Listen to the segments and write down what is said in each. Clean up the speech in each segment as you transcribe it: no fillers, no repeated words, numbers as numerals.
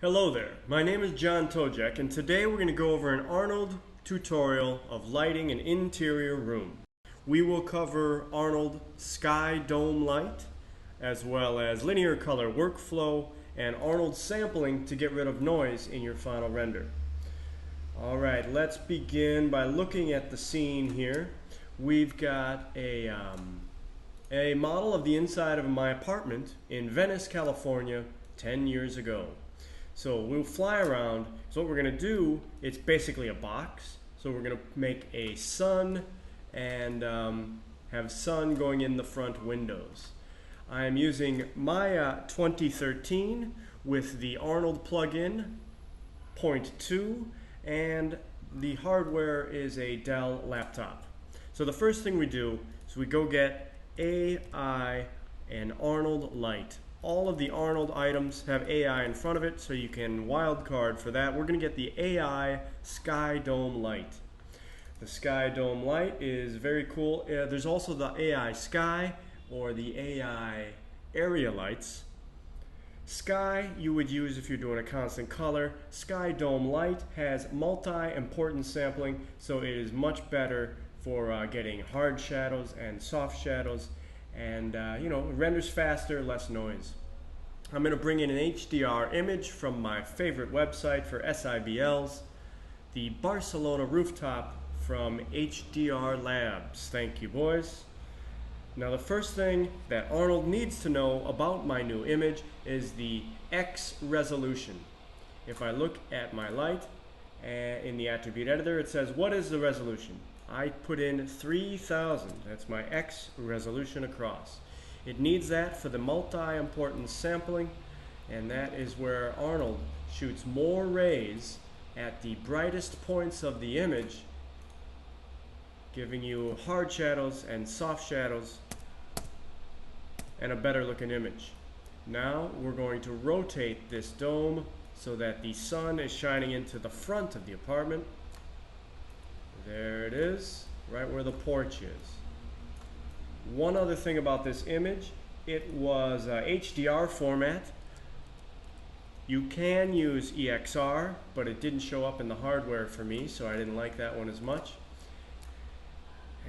Hello there, my name is John Tojek, and today we're going to go over an Arnold tutorial of lighting an interior room. We will cover Arnold Sky Dome Light, as well as linear color workflow, and Arnold sampling to get rid of noise in your final render. Alright, let's begin by looking at the scene here. We've got a model of the inside of my apartment in Venice, California, 10 years ago. So we'll fly around. So what we're going to do, it's basically a box. So we're going to make a sun and have sun going in the front windows. I am using my 2013 with the Arnold plugin 0.2, and the hardware is a Dell laptop. So the first thing we do is we go get AI and Arnold light. All of the Arnold items have AI in front of it, so you can wildcard for that. We're going to get the AI Sky Dome light. The Sky Dome light is very cool. There's also the AI Sky or the AI area lights. Sky you would use if you're doing a constant color. Sky Dome light has multi-importance sampling, so it is much better for getting hard shadows and soft shadows, and it renders faster, less noise. I'm going to bring in an HDR image from my favorite website for SIBLs, the Barcelona rooftop from HDR Labs. Thank you, boys. Now the first thing that Arnold needs to know about my new image is the X resolution. If I look at my light in the attribute editor, it says, what is the resolution? I put in 3000. That's my X resolution across. It needs that for the multi-importance sampling, and that is where Arnold shoots more rays at the brightest points of the image, giving you hard shadows and soft shadows and a better looking image. Now we're going to rotate this dome so that the sun is shining into the front of the apartment. There it is, right where the porch is. One other thing about this image, it was HDR format. You can use EXR, but it didn't show up in the hardware for me, so I didn't like that one as much.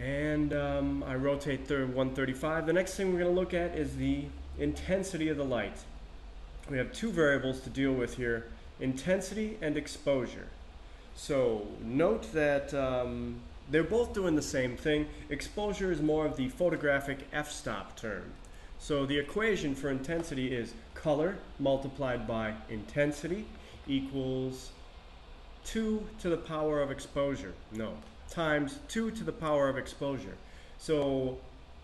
And I rotate 135. The next thing we're going to look at is the intensity of the light. We have two variables to deal with here, intensity and exposure. So note that they're both doing the same thing. Exposure is more of the photographic f-stop term. So the equation for intensity is color multiplied by intensity equals 2 to the power of exposure. No, times 2 to the power of exposure. So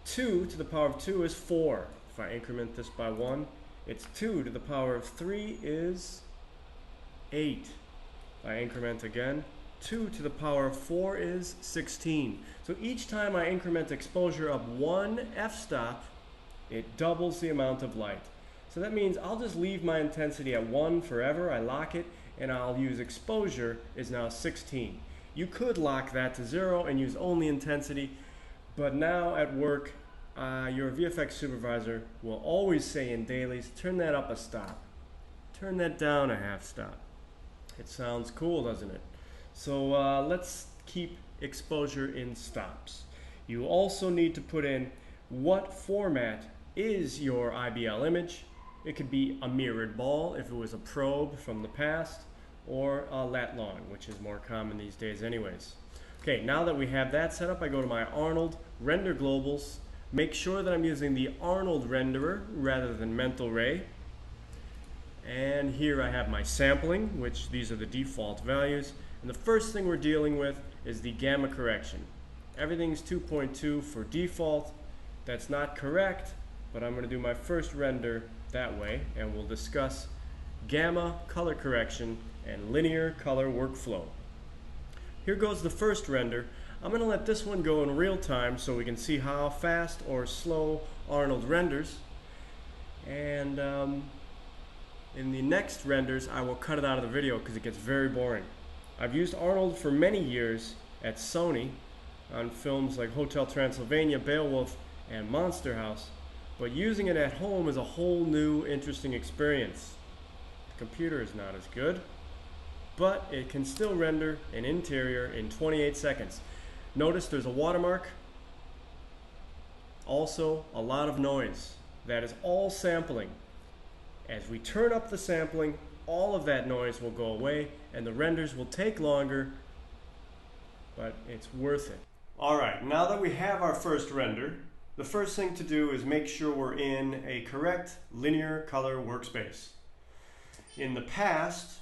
2 to the power of 2 is 4. If I increment this by 1, it's 2 to the power of 3 is 8. If I increment again, 2 to the power of 4 is 16. So each time I increment exposure of one f-stop, it doubles the amount of light. So that means I'll just leave my intensity at 1 forever. I lock it, and I'll use exposure is now 16. You could lock that to 0 and use only intensity, but now at work, your VFX supervisor will always say in dailies, turn that up a stop. Turn that down a half stop. It sounds cool, doesn't it? So let's keep exposure in stops. You also need to put in what format is your IBL image. It could be a mirrored ball if it was a probe from the past, or a lat long, which is more common these days anyways. Okay, now that we have that set up, I go to my Arnold Render Globals. Make sure that I'm using the Arnold renderer rather than Mental Ray. And here I have my sampling, which these are the default values. And the first thing we're dealing with is the gamma correction. Everything's 2.2 for default. That's not correct, but I'm going to do my first render that way, and we'll discuss gamma color correction and linear color workflow. Here goes the first render. I'm going to let this one go in real time so we can see how fast or slow Arnold renders. And in the next renders, I will cut it out of the video because it gets very boring. I've used Arnold for many years at Sony on films like Hotel Transylvania, Beowulf, and Monster House, but using it at home is a whole new interesting experience. computer is not as good, but it can still render an interior in 28 seconds. Notice there's a watermark, also a lot of noise. That is all sampling. As we turn up the sampling, all of that noise will go away and the renders will take longer, but it's worth it. Alright, now that we have our first render, the first thing to do is make sure we're in a correct linear color workspace. In the past,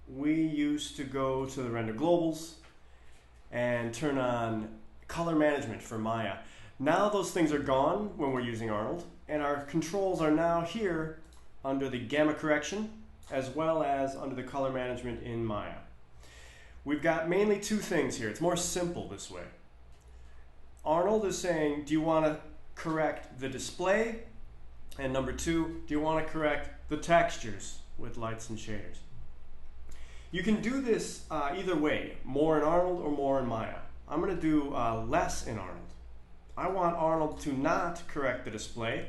we used to go to the Render Globals and turn on color management for Maya. Now those things are gone when we're using Arnold, and our controls are now here under the gamma correction as well as under the color management in Maya. We've got mainly two things here. It's more simple this way. Arnold is saying, do you want to correct the display? And number two, do you want to correct the textures with lights and shaders? You can do this either way, more in Arnold or more in Maya. I'm going to do less in Arnold. I want Arnold to not correct the display,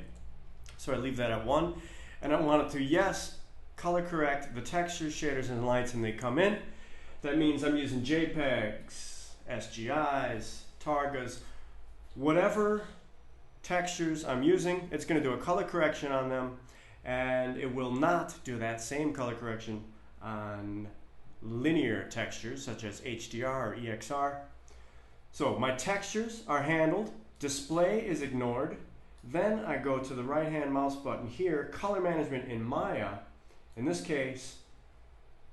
so I leave that at 1. And I want it to, yes, color correct the textures, shaders, and lights, and they come in. That means I'm using JPEGs, SGIs, Targas, whatever textures I'm using, it's going to do a color correction on them, and it will not do that same color correction on linear textures such as HDR or EXR. So my textures are handled, display is ignored, then I go to the right hand mouse button here, color management in Maya. In this case,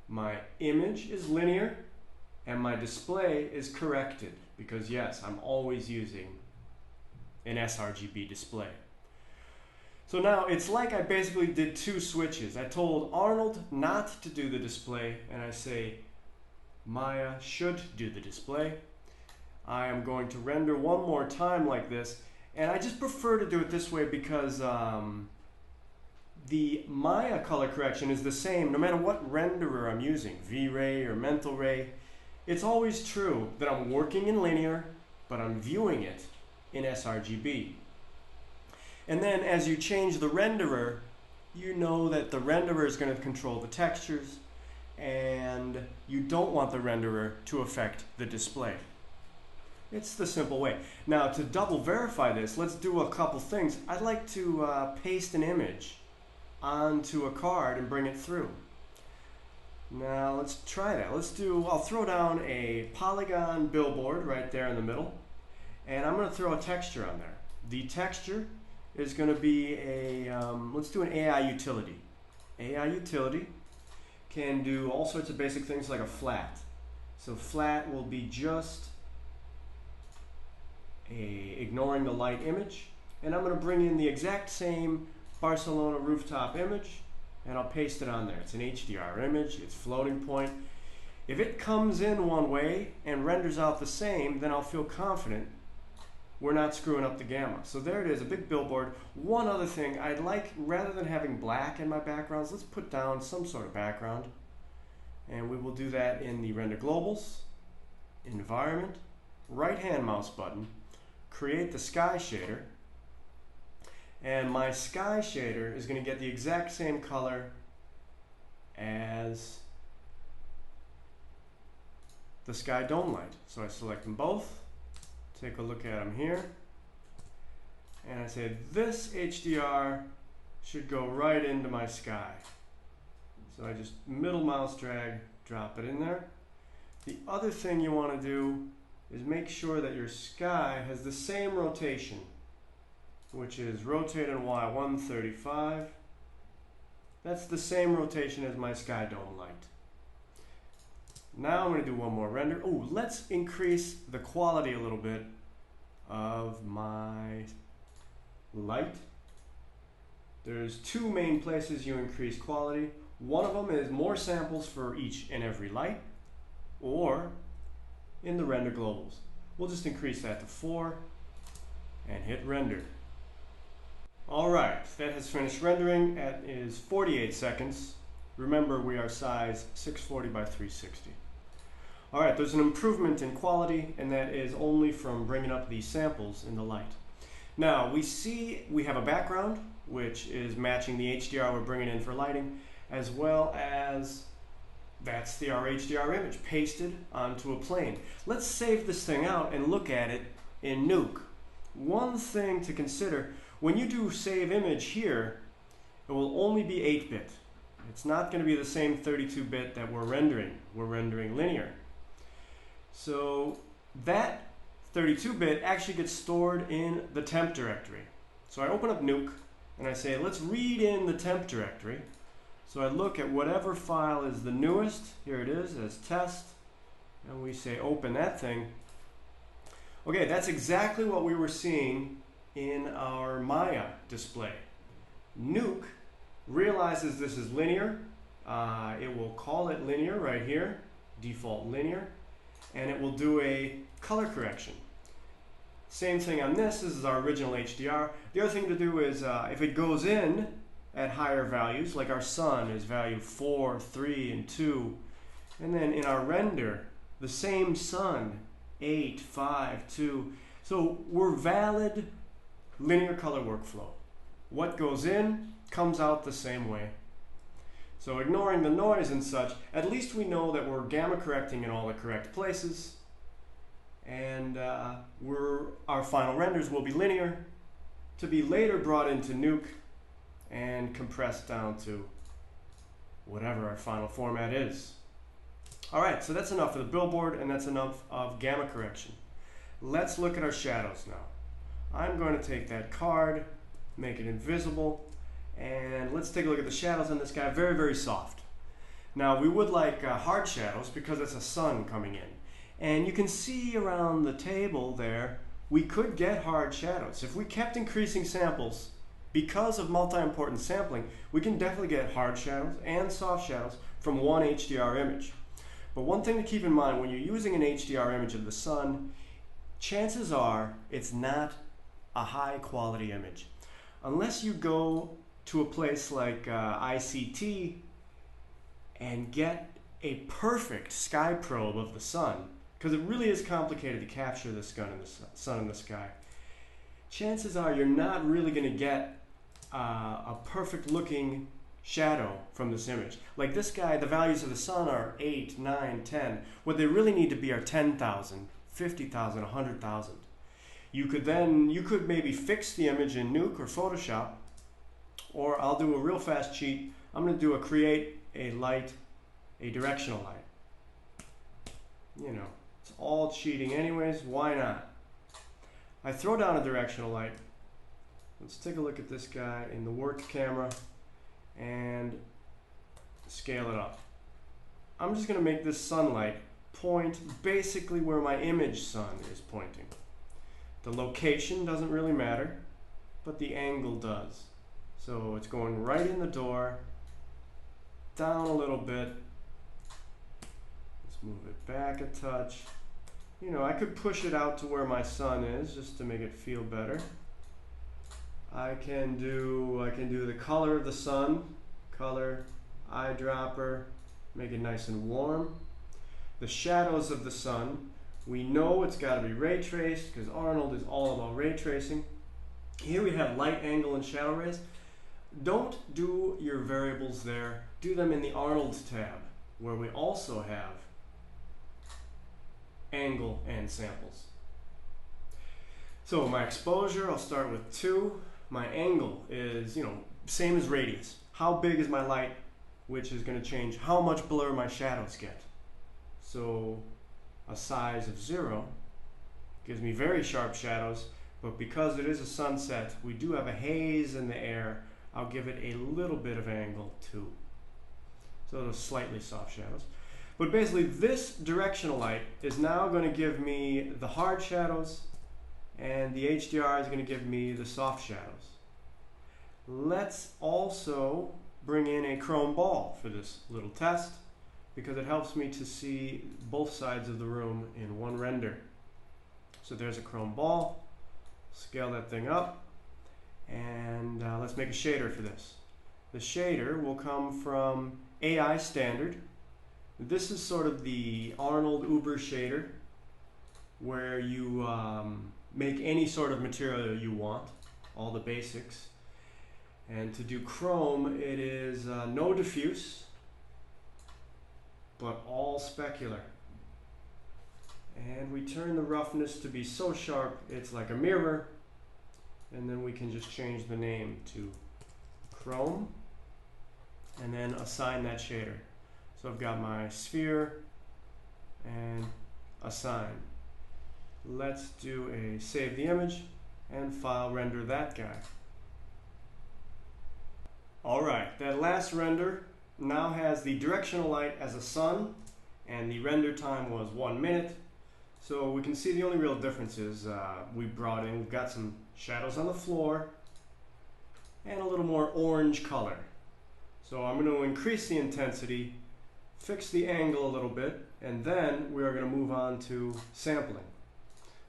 my image is linear and my display is corrected because yes, I'm always using an sRGB display. So now it's like I basically did two switches. I told Arnold not to do the display, and I say Maya should do the display. I am going to render one more time like this, and I just prefer to do it this way because the Maya color correction is the same no matter what renderer I'm using, V-Ray or Mental Ray. It's always true that I'm working in linear, but I'm viewing it in sRGB. And then as you change the renderer, you know that the renderer is going to control the textures, and you don't want the renderer to affect the display. It's the simple way. Now to double verify this, let's do a couple things. I'd like to paste an image onto a card and bring it through. Now let's try that. I'll throw down a polygon billboard right there in the middle, and I'm going to throw a texture on there. The texture is going to be let's do an AI utility. AI utility can do all sorts of basic things like a flat. So flat will be just ignoring the light image, and I'm going to bring in the exact same Barcelona rooftop image and I'll paste it on there. It's an HDR image, it's floating point. If it comes in one way and renders out the same, then I'll feel confident we're not screwing up the gamma. So there it is, a big billboard. One other thing, I'd like, rather than having black in my backgrounds, let's put down some sort of background. And we will do that in the Render Globals, Environment, right-hand mouse button, create the sky shader. And my sky shader is going to get the exact same color as the sky dome light. So I select them both. Take a look at them here, and I say this HDR should go right into my sky. So I just middle mouse drag, drop it in there. The other thing you want to do is make sure that your sky has the same rotation, which is rotate on Y 135. That's the same rotation as my sky dome light. Now I'm going to do one more render. Oh, let's increase the quality a little bit of my light. There's two main places you increase quality. One of them is more samples for each and every light, or in the Render Globals. We'll just increase that to 4 and hit render. Alright, that has finished rendering. That is 48 seconds. Remember, we are size 640 by 360. Alright, there's an improvement in quality, and that is only from bringing up these samples in the light. Now, we see we have a background, which is matching the HDR we're bringing in for lighting, as well as that's the RHDR image pasted onto a plane. Let's save this thing out and look at it in Nuke. One thing to consider, when you do save image here, it will only be 8-bit. It's not going to be the same 32-bit that we're rendering. We're rendering linear. So that 32-bit actually gets stored in the temp directory. So I open up Nuke and I say, let's read in the temp directory. So I look at whatever file is the newest. Here it is as test. And we say open that thing. Okay, that's exactly what we were seeing in our Maya display. Nuke realizes this is linear. It will call it linear right here, default linear, and it will do a color correction. Same thing on this. This is our original HDR. The other thing to do is if it goes in at higher values, like our sun is value 4, 3, and 2, and then in our render, the same sun, 8, 5, 2. So we're valid linear color workflow. What goes in comes out the same way. So ignoring the noise and such, at least we know that we're gamma correcting in all the correct places, and our final renders will be linear to be later brought into Nuke and compressed down to whatever our final format is. Alright, so that's enough for the billboard, and that's enough of gamma correction. Let's look at our shadows now. I'm going to take that card, make it invisible, and let's take a look at the shadows on this guy. Very, very soft. Now we would like hard shadows because it's a sun coming in. And you can see around the table there, we could get hard shadows. If we kept increasing samples, because of multi-importance sampling, we can definitely get hard shadows and soft shadows from one HDR image. But one thing to keep in mind, when you're using an HDR image of the sun, chances are it's not a high quality image. Unless you go to a place like ICT and get a perfect sky probe of the sun, because it really is complicated to capture the sun in the sky, chances are you're not really going to get a perfect looking shadow from this image. Like this guy, the values of the sun are 8, 9, 10. What they really need to be are 10,000, 50,000, 100,000. You could maybe fix the image in Nuke or Photoshop, or I'll do a real fast cheat. I'm going to do create a light, a directional light. You know, it's all cheating anyways, why not? I throw down a directional light. Let's take a look at this guy in the work camera and scale it up. I'm just going to make this sunlight point basically where my image sun is pointing. The location doesn't really matter, but the angle does. So it's going right in the door, down a little bit. Let's move it back a touch. You know, I could push it out to where my sun is just to make it feel better. I can do the color of the sun, color, eyedropper, make it nice and warm. The shadows of the sun, we know it's got to be ray traced because Arnold is all about ray tracing. Here we have light, angle, and shadow rays. Don't do your variables there. Do them in the Arnold tab, where we also have angle and samples. So my exposure, I'll start with 2. My angle is, same as radius. How big is my light, which is going to change how much blur my shadows get. So a size of 0 gives me very sharp shadows, but because it is a sunset, we do have a haze in the air. I'll give it a little bit of angle too. So those slightly soft shadows. But basically this directional light is now going to give me the hard shadows, and the HDR is going to give me the soft shadows. Let's also bring in a chrome ball for this little test, because it helps me to see both sides of the room in one render. So there's a chrome ball. Scale that thing up, and let's make a shader for this. The shader will come from AI Standard. This is sort of the Arnold Uber shader, where you make any sort of material you want, all the basics. And to do chrome, it is no diffuse, but all specular. And we turn the roughness to be so sharp it's like a mirror, and then we can just change the name to chrome and then assign that shader. So I've got my sphere and assign. Let's do a save the image and file render that guy. Alright, that last render now has the directional light as a sun, and the render time was 1 minute. So we can see the only real difference is we've got some shadows on the floor and a little more orange color. So I'm going to increase the intensity, fix the angle a little bit, and then we are going to move on to sampling.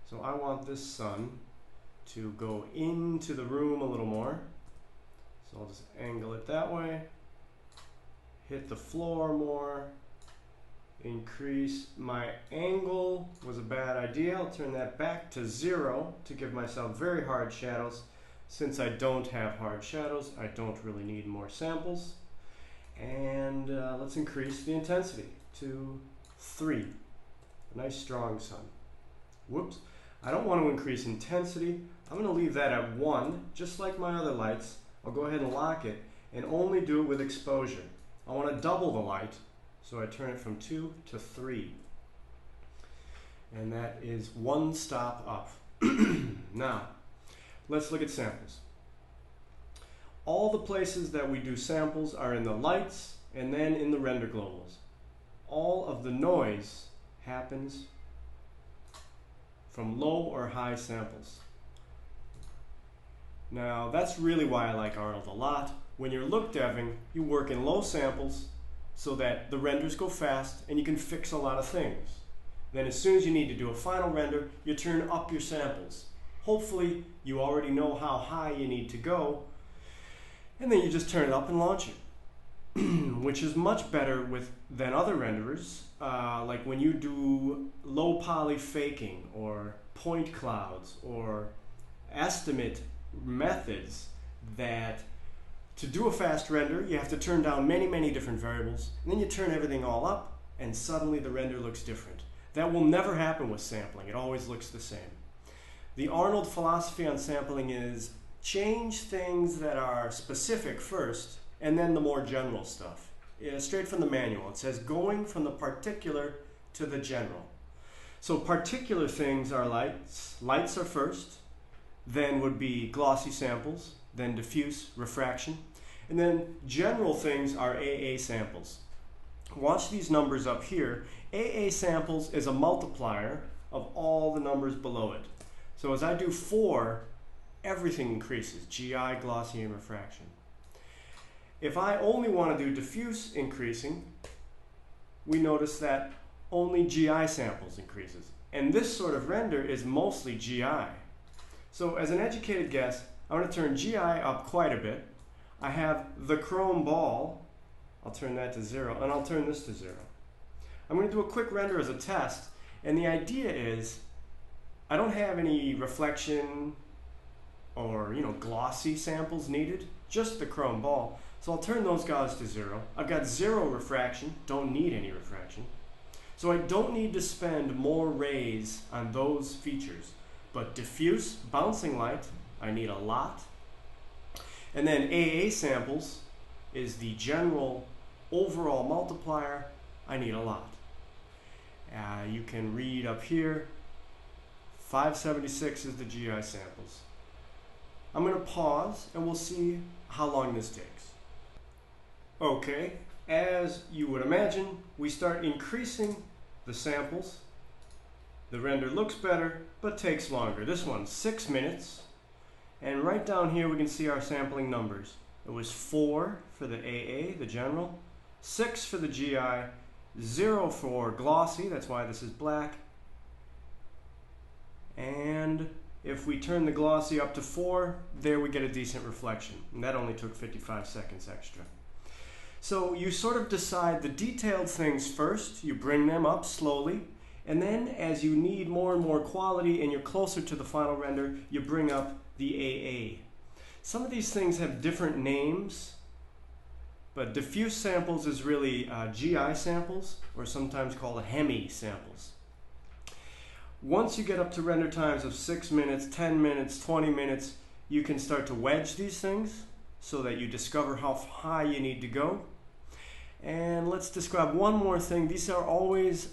So I want this sun to go into the room a little more. So I'll just angle it that way, hit the floor more, increase my angle was a bad idea. I'll turn that back to 0 to give myself very hard shadows. Since I don't have hard shadows, I don't really need more samples. And let's increase the intensity to 3. A nice strong sun. Whoops. I don't want to increase intensity. I'm going to leave that at 1, just like my other lights. I'll go ahead and lock it and only do it with exposure. I want to double the light, so I turn it from 2 to 3. And that is 1 stop up. Now, let's look at samples. All the places that we do samples are in the lights and then in the render globals. All of the noise happens from low or high samples. Now, that's really why I like Arnold a lot. When you're look deving, you work in low samples so that the renders go fast and you can fix a lot of things. Then as soon as you need to do a final render, you turn up your samples. Hopefully, you already know how high you need to go, and then you just turn it up and launch it. Which is much better than other renderers, like when you do low poly faking or point clouds or estimate methods that to do a fast render you have to turn down many different variables, and then you turn everything all up and suddenly the render looks different. That will never happen with sampling. It always looks the same. The Arnold philosophy on sampling is change things that are specific first and then the more general stuff. Straight from the manual. It says going from the particular to the general. So particular things are lights. Lights are first. Then would be glossy samples, then diffuse, refraction, and then general things are AA samples. Watch these numbers up here. AA samples is a multiplier of all the numbers below it. So as I do 4, everything increases, GI, glossy, and refraction. If I only want to do diffuse increasing, we notice that only GI samples increases. And this sort of render is mostly GI. So as an educated guess, I'm going to turn GI up quite a bit. I have the chrome ball. I'll turn that to 0, and I'll turn this to 0. I'm going to do a quick render as a test, and the idea is I don't have any reflection or glossy samples needed, just the chrome ball. So I'll turn those guys to 0. I've got 0 refraction, don't need any refraction. So I don't need to spend more rays on those features. But diffuse, bouncing light, I need a lot. And then AA samples is the general overall multiplier, I need a lot. You can read up here, 576 is the GI samples. I'm going to pause and we'll see how long this takes. Okay, as you would imagine, we start increasing the samples. The render looks better, but takes longer. This one's 6 minutes. And right down here we can see our sampling numbers. It was 4 for the AA, the general, 6 for the GI, 0 for glossy, that's why this is black. And if we turn the glossy up to 4, there we get a decent reflection. And that only took 55 seconds extra. So you sort of decide the detailed things first, you bring them up slowly, and then as you need more and more quality and you're closer to the final render, you bring up the AA. Some of these things have different names, but diffuse samples is really GI samples, or sometimes called Hemi samples. Once you get up to render times of 6 minutes, 10 minutes, 20 minutes, you can start to wedge these things so that you discover how high you need to go. And let's describe one more thing. These are always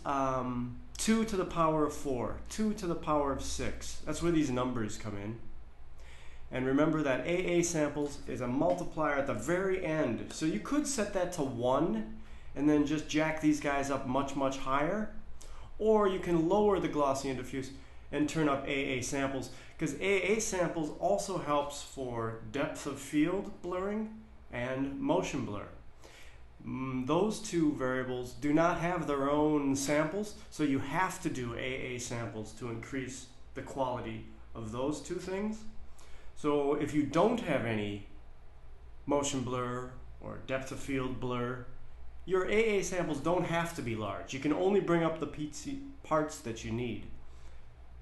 2 to the power of 4, 2 to the power of 6. That's where these numbers come in. And remember that AA samples is a multiplier at the very end. So you could set that to 1 and then just jack these guys up much, much higher. Or you can lower the glossy and diffuse and turn up AA samples, because AA samples also helps for depth of field blurring and motion blur. Those two variables do not have their own samples, so you have to do AA samples to increase the quality of those two things. So if you don't have any motion blur or depth of field blur, your AA samples don't have to be large. You can only bring up the parts that you need.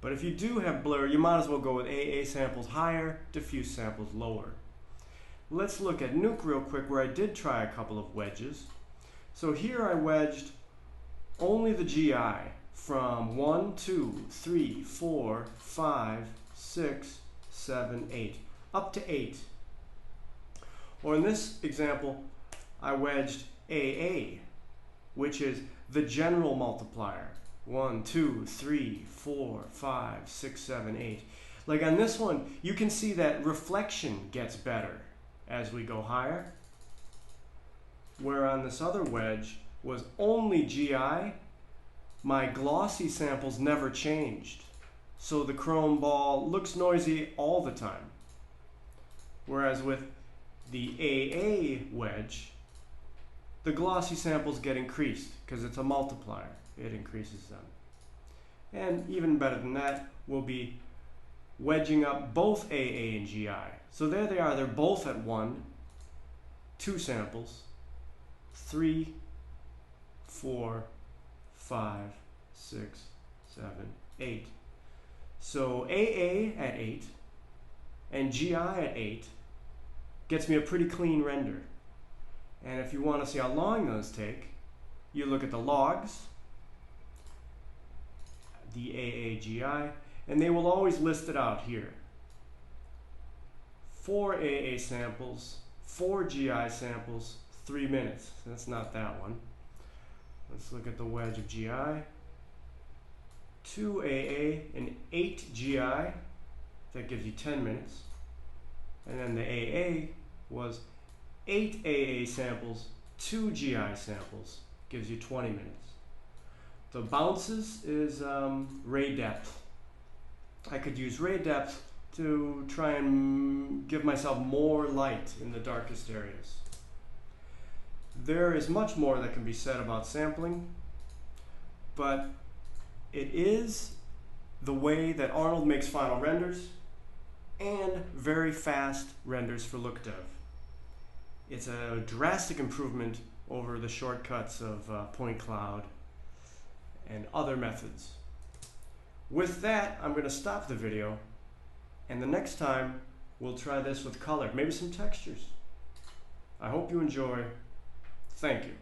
But if you do have blur, you might as well go with AA samples higher, diffuse samples lower. Let's look at Nuke real quick, where I did try a couple of wedges. So here I wedged only the GI from 1, 2, 3, 4, 5, 6, 7, 8, up to 8. Or in this example, I wedged AA, which is the general multiplier. 1, 2, 3, 4, 5, 6, 7, 8. Like on this one, you can see that reflection gets better as we go higher. Where on this other wedge was only GI, my glossy samples never changed. So the chrome ball looks noisy all the time. Whereas with the AA wedge, the glossy samples get increased because it's a multiplier. It increases them. And even better than that, we'll be wedging up both AA and GI. So there they are, they're both at 1, 2 samples, 3, 4, 5, 6, 7, 8. So AA at 8 and GI at 8 gets me a pretty clean render. And if you want to see how long those take, you look at the logs, the AAGI, and they will always list it out here. 4 AA samples, 4 GI samples, 3 minutes. That's not that one. Let's look at the wedge of GI. 2 AA and 8 GI. That gives you 10 minutes. And then the AA was 8 AA samples, 2 GI samples, gives you 20 minutes. The bounces is ray depth. I could use ray depth to try and give myself more light in the darkest areas. There is much more that can be said about sampling, but it is the way that Arnold makes final renders and very fast renders for LookDev. It's a drastic improvement over the shortcuts of point cloud and other methods. With that, I'm going to stop the video, and the next time we'll try this with color, maybe some textures. I hope you enjoy. Thank you.